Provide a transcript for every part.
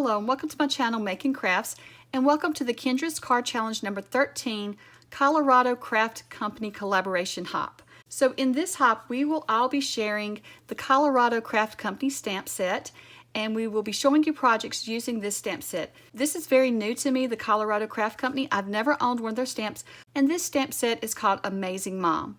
Hello and welcome to my channel Making Crafts, and welcome to the Kendra's Card Challenge number 13 Colorado Craft Company Collaboration Hop. So in this hop I'll be sharing the Colorado Craft Company stamp set, and we will be showing you projects using this stamp set. This is very new to me, the Colorado Craft Company. I've never owned one of their stamps, and this stamp set is called Amazing Mom.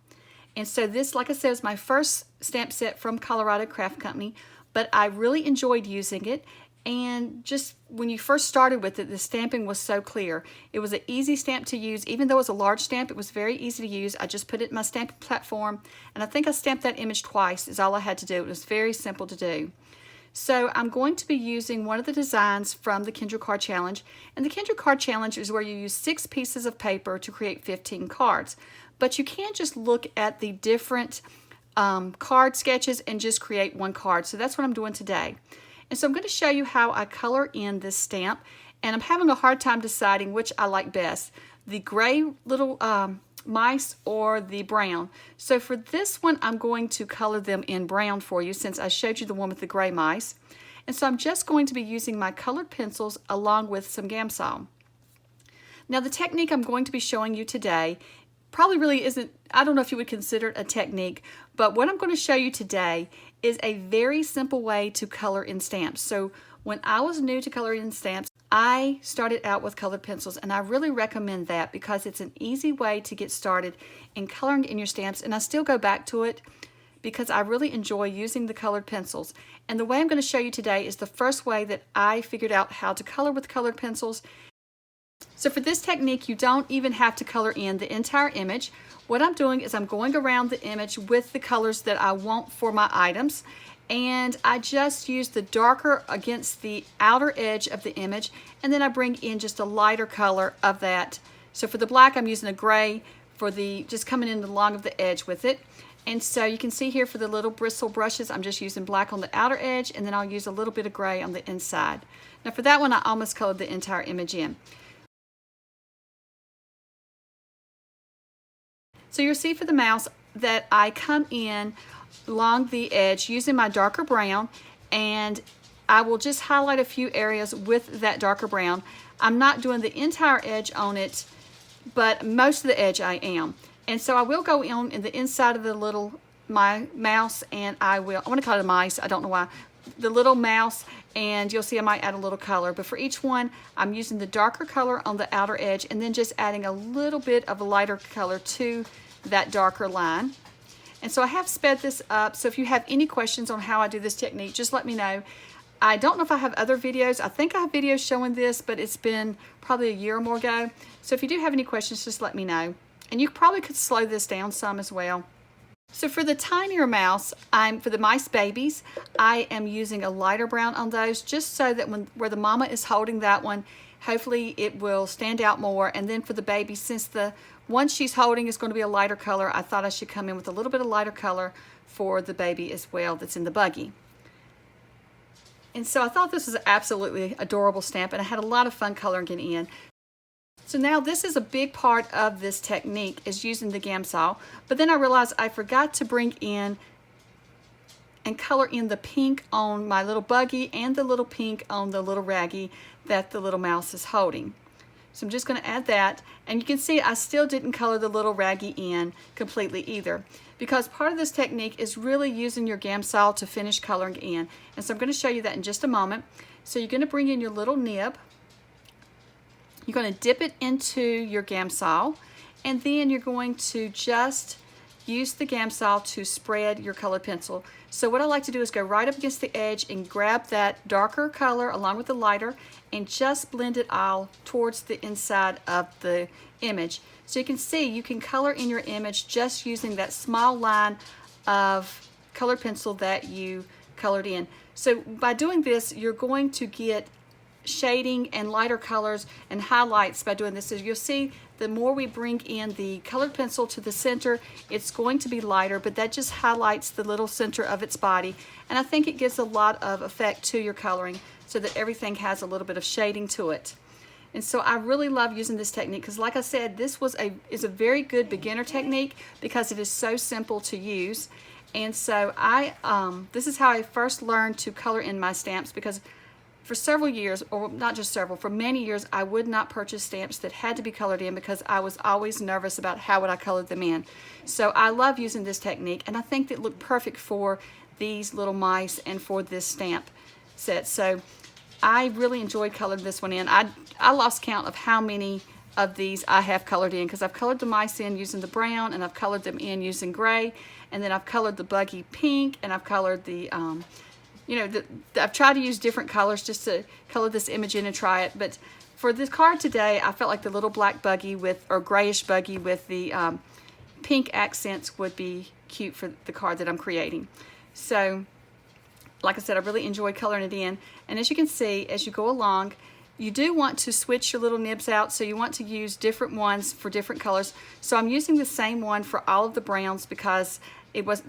And so this, like I said, is my first stamp set from Colorado Craft Company, but I really enjoyed using it. And just when you first started with it, the stamping was so clear. It was an easy stamp to use. Even though it was a large stamp, it was very easy to use. I just put it in my stamping platform, and I think I stamped that image twice is all I had to do. It was very simple to do. So I'm going to be using one of the designs from the Kendra Card Challenge. And the Kendra Card Challenge is where you use 6 pieces of paper to create 15 cards. But you can't just look at the different card sketches and just create one card. So that's what I'm doing today. And so I'm going to show you how I color in this stamp, and I'm having a hard time deciding which I like best, the gray little mice or the brown. So for this one, I'm going to color them in brown for you since I showed you the one with the gray mice. And so I'm just going to be using my colored pencils along with some Gamsol. Now the technique I'm going to be showing you today probably really isn't, I don't know if you would consider it a technique, but what I'm going to show you today is a very simple way to color in stamps. So when I was new to coloring in stamps, I started out with colored pencils, and I really recommend that because it's an easy way to get started in coloring in your stamps, and I still go back to it because I really enjoy using the colored pencils. And the way I'm going to show you today is the first way that I figured out how to color with colored pencils. So for this technique, you don't even have to color in the entire image. What I'm doing is I'm going around the image with the colors that I want for my items, and I just use the darker against the outer edge of the image, and then I bring in just a lighter color of that. So for the black, I'm using a gray for the just coming in along of the edge with it. And so you can see here for the little bristle brushes, I'm just using black on the outer edge, and then I'll use a little bit of gray on the inside. Now for that one, I almost colored the entire image in. So you'll see for the mouse that I come in along the edge using my darker brown, and I will just highlight a few areas with that darker brown. I'm not doing the entire edge on it, but most of the edge I am. And so I will go in the inside of the little mouse, and I want to call it a mice, I don't know why, the little mouse, and you'll see I might add a little color. But for each one, I'm using the darker color on the outer edge and then just adding a little bit of a lighter color to that darker line. And so I have sped this up, so if you have any questions on how I do this technique, just let me know. I don't know if I have other videos. I think I have videos showing this, but it's been probably a year or more ago. So if you do have any questions, just let me know. And you probably could slow this down some as well. So for the tinier mouse, for the mice babies, I am using a lighter brown on those, just so that where the mama is holding that one, hopefully it will stand out more. And then for the baby, since the one she's holding is going to be a lighter color, I thought I should come in with a little bit of lighter color for the baby as well that's in the buggy. And so I thought this was an absolutely adorable stamp, and I had a lot of fun coloring it in. So now this is a big part of this technique, is using the Gamsol, but then I realized I forgot to bring in and color in the pink on my little buggy and the little pink on the little raggy that the little mouse is holding. So I'm just going to add that, and you can see I still didn't color the little raggy in completely either, because part of this technique is really using your Gamsol to finish coloring in. And so I'm going to show you that in just a moment. So you're going to bring in your little nib. You're going to dip it into your Gamsol, and then you're going to just use the Gamsol to spread your colored pencil. So what I like to do is go right up against the edge and grab that darker color along with the lighter and just blend it all towards the inside of the image. So you can see you can color in your image just using that small line of colored pencil that you colored in. So by doing this, you're going to get shading and lighter colors and highlights by doing this. As you'll see, the more we bring in the colored pencil to the center, it's going to be lighter, but that just highlights the little center of its body. And I think it gives a lot of effect to your coloring so that everything has a little bit of shading to it. And so I really love using this technique because, like I said, this is a very good beginner technique because it is so simple to use. And so this is how I first learned to color in my stamps, because for several years, or not just several, for many years, I would not purchase stamps that had to be colored in because I was always nervous about how would I color them in. So I love using this technique, and I think it looked perfect for these little mice and for this stamp set. So I really enjoyed coloring this one in. I lost count of how many of these I have colored in, because I've colored the mice in using the brown, and I've colored them in using gray, and then I've colored the buggy pink, and I've colored the I've tried to use different colors just to color this image in and try it. But for this card today, I felt like the little black buggy or grayish buggy with the pink accents would be cute for the card that I'm creating. So, like I said, I really enjoyed coloring it in. And as you can see, as you go along, you do want to switch your little nibs out, so you want to use different ones for different colors. So I'm using the same one for all of the browns because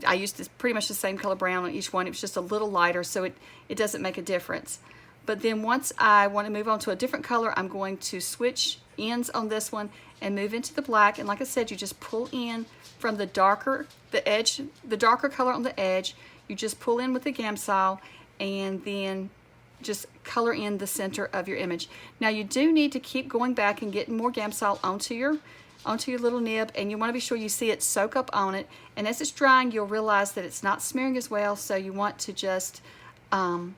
I used pretty much the same color brown on each one. It was just a little lighter, so it doesn't make a difference. But then once I want to move on to a different color, I'm going to switch ends on this one and move into the black. And like I said, you just pull in from the darker color on the edge. You just pull in with the Gamsol and then just color in the center of your image. Now you do need to keep going back and getting more Gamsol onto your little nib, and you want to be sure you see it soak up on it. And as it's drying, you'll realize that it's not smearing as well, so you want to just add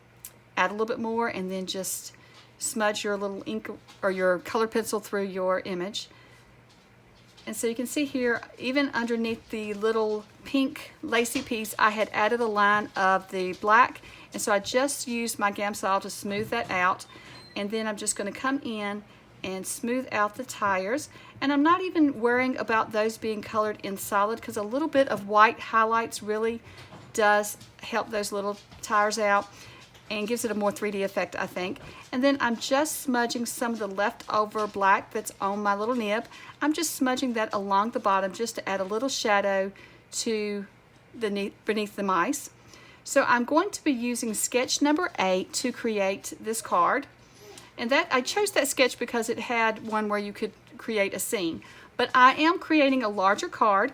a little bit more and then just smudge your little ink or your color pencil through your image. And so you can see here, even underneath the little pink lacy piece, I had added a line of the black, and so I just used my Gamsol to smooth that out. And then I'm just going to come in and smooth out the tires. And I'm not even worrying about those being colored in solid, because a little bit of white highlights really does help those little tires out and gives it a more 3D effect, I think. And then I'm just smudging some of the leftover black that's on my little nib. I'm just smudging that along the bottom just to add a little shadow to beneath the mice. So I'm going to be using sketch number 8 to create this card. And I chose that sketch because it had one where you could create a scene. But I am creating a larger card.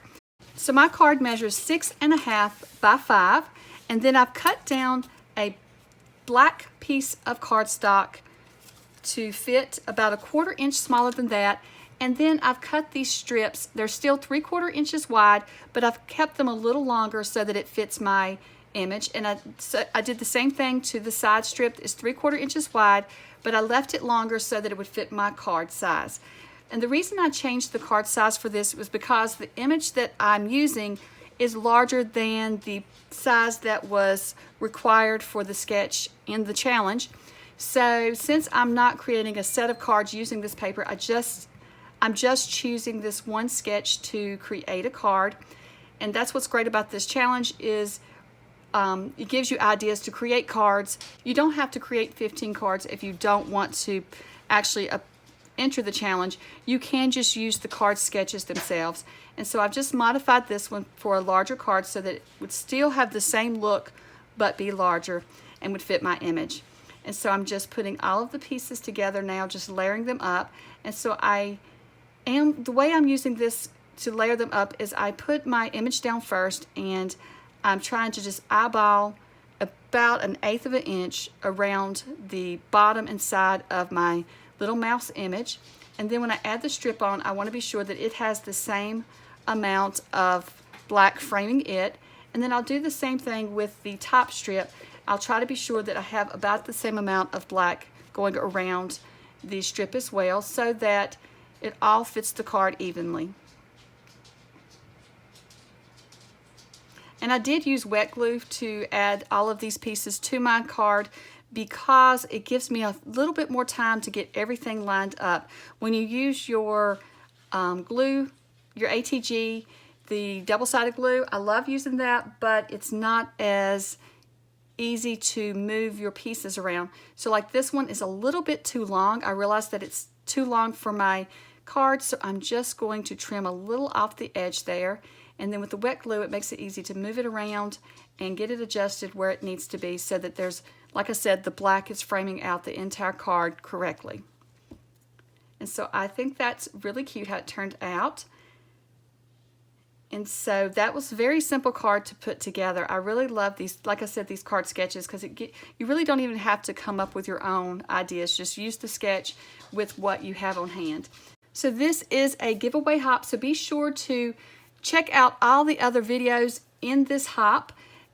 So my card measures 6.5 by 5. And then I've cut down a black piece of cardstock to fit about a 1/4 inch smaller than that. And then I've cut these strips. They're still 3/4 inches wide, but I've kept them a little longer so that it fits my image. And I did the same thing to the side strip. It's 3/4 inches wide, but I left it longer so that it would fit my card size. And the reason I changed the card size for this was because the image that I'm using is larger than the size that was required for the sketch in the challenge. So since I'm not creating a set of cards using this paper, I'm just choosing this one sketch to create a card. And that's what's great about this challenge is it gives you ideas to create cards. You don't have to create 15 cards if you don't want to actually enter the challenge. You can just use the card sketches themselves. And so I've just modified this one for a larger card so that it would still have the same look but be larger and would fit my image. And so I'm just putting all of the pieces together now, just layering them up. And so the way I'm using this to layer them up is I put my image down first, and I'm trying to just eyeball about 1/8 of an inch around the bottom and side of my little mouse image. And then when I add the strip on, I want to be sure that it has the same amount of black framing it. And then I'll do the same thing with the top strip. I'll try to be sure that I have about the same amount of black going around the strip as well, so that it all fits the card evenly. And I did use wet glue to add all of these pieces to my card because it gives me a little bit more time to get everything lined up. When you use your glue, your ATG, the double-sided glue, I love using that, but it's not as easy to move your pieces around. So like this one is a little bit too long. I realized that it's too long for my card, so I'm just going to trim a little off the edge there. And then with the wet glue, it makes it easy to move it around and get it adjusted where it needs to be so that there's, like I said, the black is framing out the entire card correctly. And so I think that's really cute how it turned out. And so that was a very simple card to put together. I really love these, like I said, these card sketches, because you really don't even have to come up with your own ideas. Just use the sketch with what you have on hand. So this is a giveaway hop, so be sure to check out all the other videos in this hop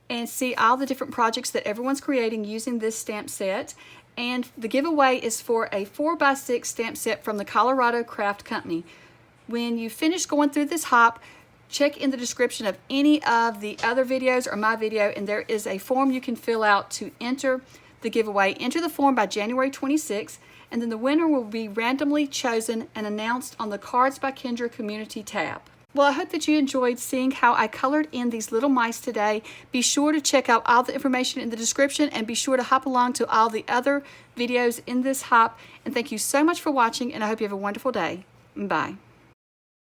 and see all the different projects that everyone's creating using this stamp set. And the giveaway is for a 4x6 stamp set from the Colorado Craft Company. When you finish going through this hop, check in the description of any of the other videos or my video, and there is a form you can fill out to enter the giveaway. Enter the form by January 26th, and then the winner will be randomly chosen and announced on the Cards by Kendra community tab. Well, I hope that you enjoyed seeing how I colored in these little mice today. Be sure to check out all the information in the description, and be sure to hop along to all the other videos in this hop. And thank you so much for watching, and I hope you have a wonderful day. Bye.